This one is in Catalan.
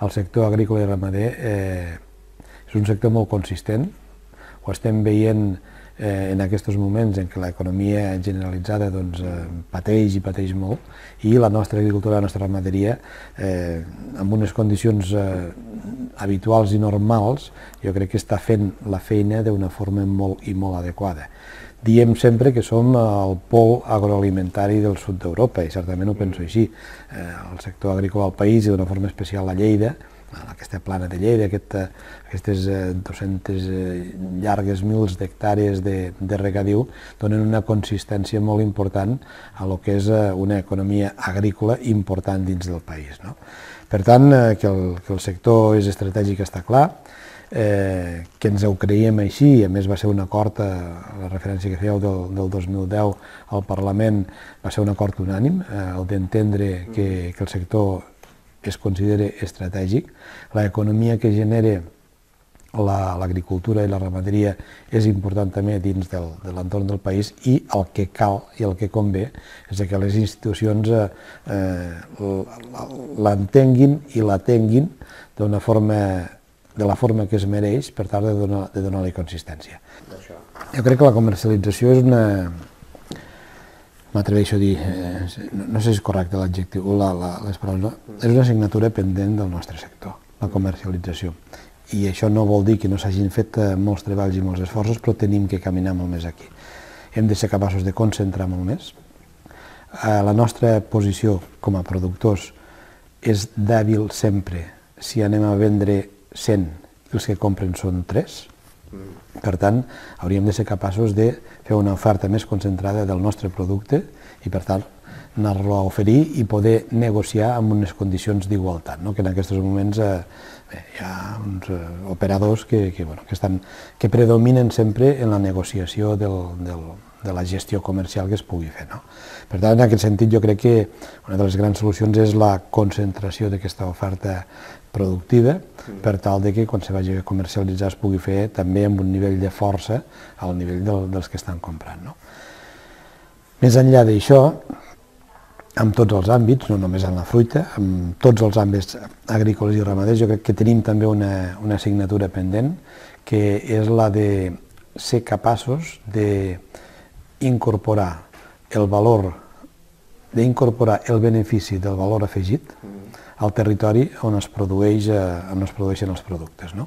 el sector agrícola i ramader és un sector molt consistent. Ho estem veient en aquests moments en què l'economia generalitzada pateix i pateix molt, i la nostra agricultura, la nostra ramaderia, amb unes condicions habituals i normals, jo crec que està fent la feina d'una forma molt i molt adequada. Diem sempre que som el pol agroalimentari del sud d'Europa, i certament ho penso així. El sector agrícola al país, i d'una forma especial a Lleida, aquesta plana de Lleida, aquestes 200 llargues mils d'hectàrees de regadiu, donen una consistència molt important a lo que és una economia agrícola important dins del país. Per tant, que el sector és estratègic està clar, que ens ho creiem així, i a més va ser un acord, la referència que fèieu del 2010 al Parlament, va ser un acord unànim, el d'entendre que el sector es considera estratègic. L'economia que genera l'agricultura i la ramaderia és important també dins de l'entorn del país, i el que cal i el que convé és que les institucions l'entenguin i l'atenguin de la forma que es mereix, per tal de donar-li consistència. Jo crec que la comercialització és una... m'atreveixo a dir, no sé si és correcte l'adjectiu, les paraules, és una assignatura pendent del nostre sector, la comercialització. I això no vol dir que no s'hagin fet molts treballs i molts esforços, però tenim que caminar molt més aquí. Hem de ser capaços de concentrar molt més. La nostra posició com a productors és dèbil sempre si anem a vendre 100 i els que compren són 3. Per tant, hauríem de ser capaços de fer una oferta més concentrada del nostre producte i, per tant, anar-lo a oferir i poder negociar amb unes condicions d'igualtat, que en aquests moments hi ha uns operadors que predominen sempre en la negociació de la gestió comercial que es pugui fer. Per tant, en aquest sentit, jo crec que una de les grans solucions és la concentració d'aquesta oferta productiva, per tal que quan se vagi a comercialitzar es pugui fer també amb un nivell de força al nivell dels que estan comprant. Més enllà d'això, en tots els àmbits, no només en la fruita, en tots els àmbits agrícoles i ramaders, jo crec que tenim també una assignatura pendent, que és la de ser capaços d'incorporar el valor, d'incorporar el benefici del valor afegit al territori on es produeixen els productes.